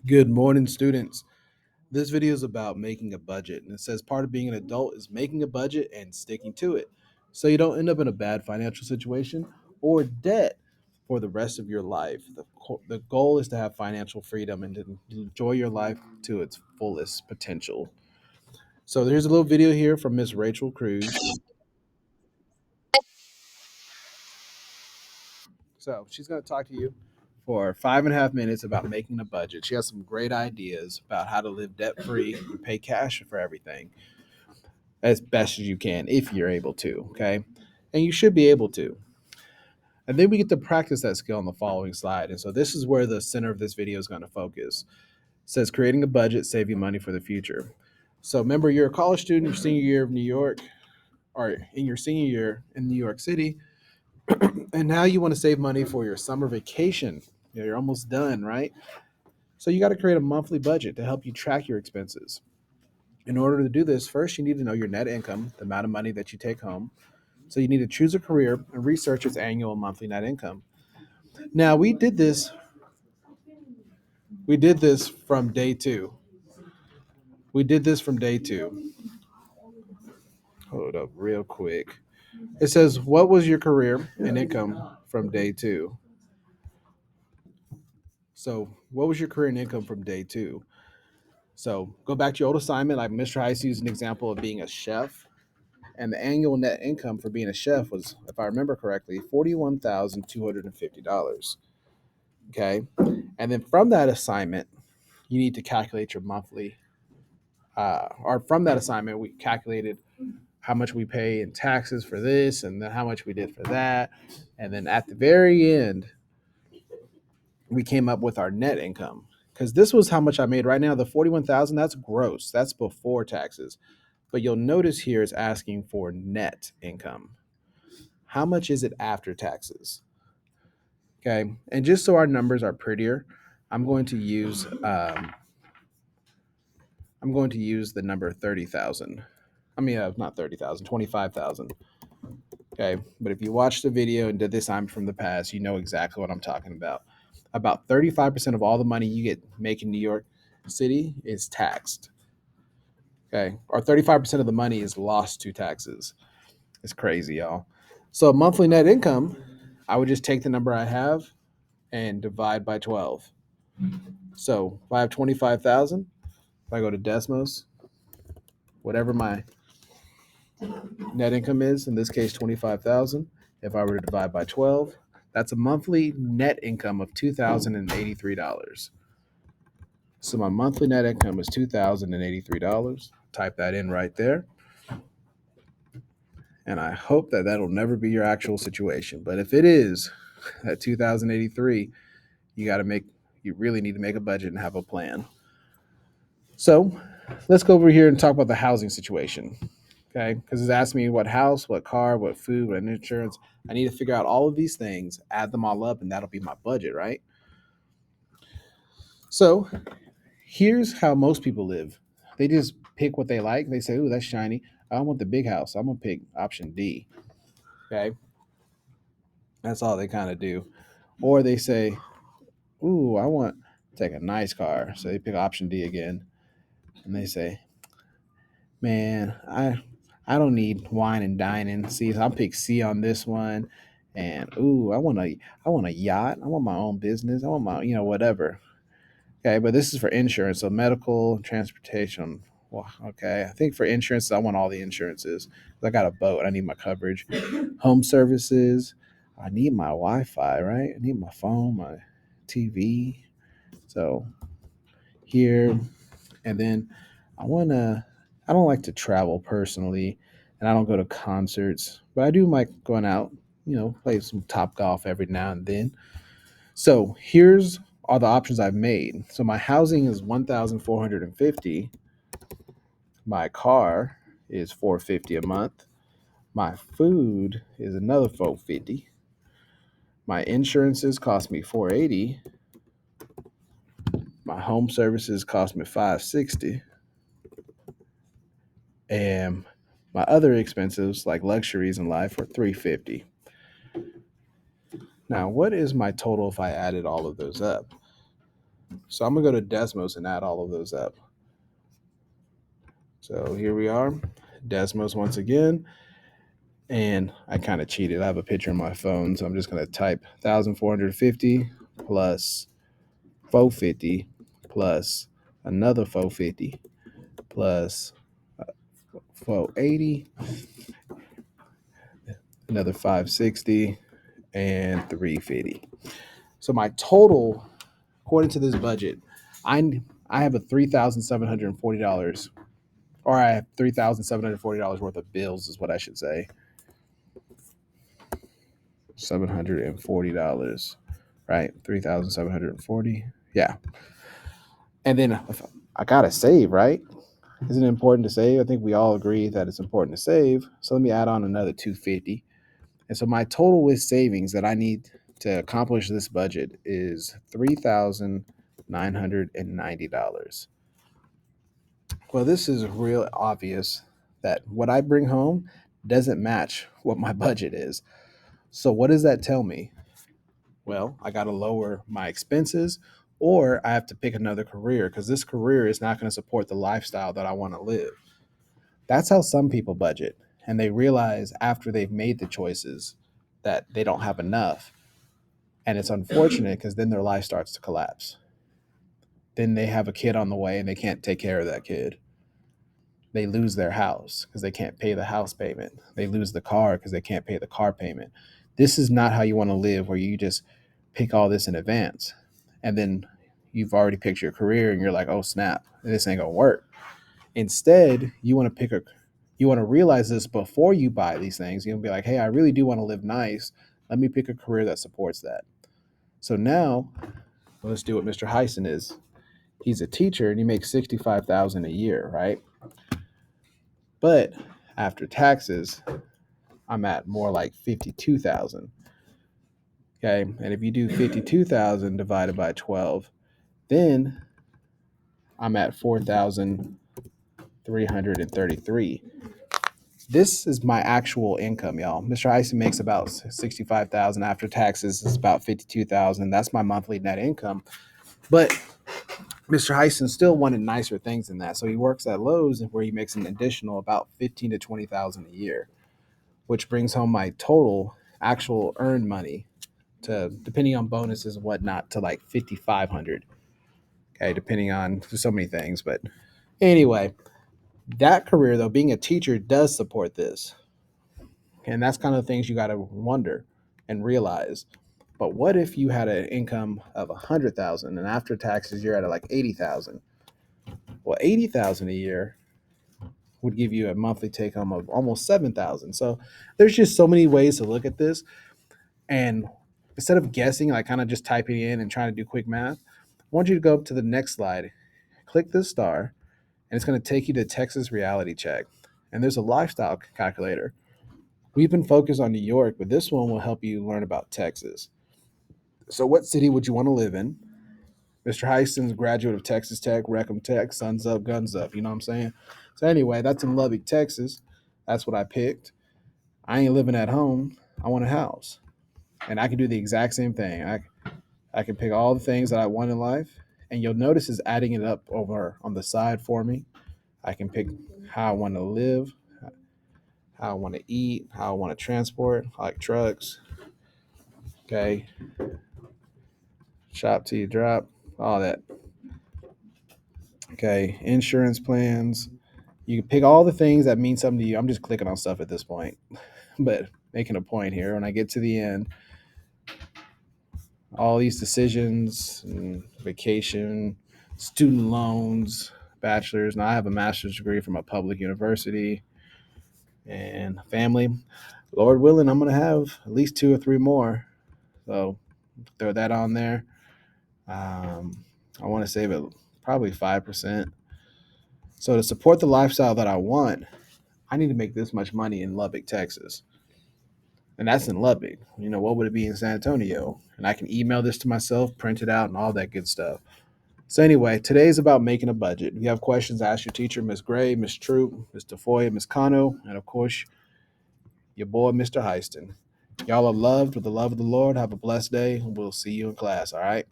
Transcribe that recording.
Good morning, students. This video is about making a budget, and it says part of being an adult is making a budget and sticking to it so you don't end up in a bad financial situation or debt for the rest of your life. The goal is to have financial freedom and to enjoy your life to its fullest potential. So, here's a little video here from Miss Rachel Cruz. So, she's going to talk to you for 5.5 minutes about making a budget. She has some great ideas about how to live debt free and pay cash for everything as best as you can if you're able to. Okay. And you should be able to. And then we get to practice that skill on the following slide. And so this is where the center of this video is going to focus. It says creating a budget, save you money for the future. So remember, you're a college student, your senior year of New York, or in your senior year in New York City, and now you want to save money for your summer vacation. You're almost done, right? So you got to create a monthly budget to help you track your expenses. In order to do this, first you need to know your net income, the amount of money that you take home. So you need to choose a career and research its annual and monthly net income. Now we did this from day two. We did this from day two. Hold up real quick. It says, what was your career and income from day two? So what was your career and income from day two? So go back to your old assignment, like Mr. Heiss used an example of being a chef. And the annual net income for being a chef was, if I remember correctly, $41,250. Okay. And then from that assignment, you need to calculate your monthly, or from that assignment, we calculated how much we pay in taxes for this and then how much we did for that. And then at the very end, we came up with our net income because this was how much I made right now. The 41,000, that's gross. That's before taxes. But you'll notice here it's asking for net income. How much is it after taxes? Okay. And just so our numbers are prettier, I'm going to use I'm going to use the number 30,000. I mean, not 30,000, 25,000. Okay. But if you watched the video and did this I'm from the past, you know exactly what I'm talking about. About 35% of all the money you get make in New York City is taxed. Okay. Or 35% of the money is lost to taxes. It's crazy, y'all. So monthly net income, I would just take the number I have and divide by 12. So if I have 25,000, if I go to Desmos, whatever my net income is, in this case 25,000, if I were to divide by 12, that's a monthly net income of $2,083. So my monthly net income is $2,083. Type that in right there. And I hope that that'll never be your actual situation. But if it is, at 2,083, you got to make you really need to make a budget and have a plan. So let's go over here and talk about the housing situation. Okay, because it's asking me what house, what car, what food, what insurance. I need to figure out all of these things, add them all up, and that'll be my budget, right? So here's how most people live. They just pick what they like. They say, "Ooh, that's shiny. I want the big house. I'm gonna pick option D." Okay, that's all they kind of do. Or they say, "Ooh, I want to take a nice car," so they pick option D again, and they say, "Man, I don't need wine and dining. See, so I'll pick C on this one." And ooh, I want a yacht. I want my own business. I want my whatever. Okay, but this is for insurance, so medical, transportation. Well, okay, I think for insurance, I want all the insurances. I got a boat. I need my coverage. Home services. I need my Wi-Fi, right? I need my phone, my TV. So here, and then I want to, I don't like to travel personally, and I don't go to concerts, but I do like going out, play some top golf every now and then. So here's all the options I've made. So my housing is 1,450. My car is 450 a month. My food is another 450. My insurances cost me 480. My home services cost me 560. And my other expenses like luxuries in life are 350. Now, what is my total if I added all of those up? So I'm gonna go to Desmos and add all of those up. So here we are, Desmos once again. And I kind of cheated. I have a picture on my phone, so I'm just gonna type 1,450 plus 450 plus another 450 plus 480, another 560, and 350. So my total, according to this budget, I have a $3,740, or I have $3,740 worth of bills, is what I should say. $740, right? 3,740. Yeah. And then I gotta save, right? Isn't it important to save? I think we all agree that it's important to save. So let me add on another 250. And so my total with savings that I need to accomplish this budget is $3,990. Well, this is real obvious that what I bring home doesn't match what my budget is. So what does that tell me? Well, I got to lower my expenses, or I have to pick another career because this career is not going to support the lifestyle that I want to live. That's how some people budget. And they realize after they've made the choices that they don't have enough. And it's unfortunate because then their life starts to collapse. Then they have a kid on the way and they can't take care of that kid. They lose their house because they can't pay the house payment. They lose the car because they can't pay the car payment. This is not how you want to live, where you just pick all this in advance. And then you've already picked your career and you're like, oh, snap, this ain't going to work. Instead, you want to realize this before you buy these things. You'll be like, hey, I really do want to live nice. Let me pick a career that supports that. So now let's do what Mr. Heisen is. He's a teacher and he makes 65,000 a year, right? But after taxes, I'm at more like 52,000. Okay. And if you do 52,000 divided by 12, then I'm at 4,333. This is my actual income, y'all. Mr. Heisen makes about 65,000 after taxes. It's about 52,000. That's my monthly net income. But Mr. Heisen still wanted nicer things than that. So he works at Lowe's where he makes an additional about 15 to 20,000 a year, which brings home my total actual earned money to, depending on bonuses and whatnot, to like 5,500. Okay, depending on so many things. But anyway, that career though, being a teacher does support this. And that's kind of the things you got to wonder and realize. But what if you had an income of 100,000 and after taxes you're at like 80,000? Well, 80,000 a year would give you a monthly take home of almost 7,000. So there's just so many ways to look at this. And instead of guessing, like kind of just typing in and trying to do quick math, I want you to go up to the next slide, click this star, and it's going to take you to Texas Reality Check. And there's a lifestyle calculator. We've been focused on New York, but this one will help you learn about Texas. So, what city would you want to live in? Mr. Heisen's graduate of Texas Tech, Reckham Tech, Suns up, guns up. You know what I'm saying? So, anyway, that's in Lubbock, Texas. That's what I picked. I ain't living at home. I want a house. And I can do the exact same thing. I can pick all the things that I want in life. And you'll notice is adding it up over on the side for me. I can pick how I want to live, how I want to eat, how I want to transport, I like trucks. Okay. Shop till you drop, all that. Okay. Insurance plans. You can pick all the things that mean something to you. I'm just clicking on stuff at this point, but making a point here. When I get to the end, all these decisions and vacation, student loans, bachelor's. Now I have a master's degree from a public university and family. Lord willing, I'm going to have at least two or three more. So throw that on there. I want to save it probably 5%. So to support the lifestyle that I want, I need to make this much money in Lubbock, Texas. And that's in Lubbock. You know, what would it be in San Antonio? And I can email this to myself, print it out, and all that good stuff. So anyway, today's about making a budget. If you have questions, ask your teacher, Miss Gray, Miss Troop, Miss DeFoy, Miss Cano, and of course, your boy, Mr. Heiston. Y'all are loved with the love of the Lord. Have a blessed day, and we'll see you in class, all right?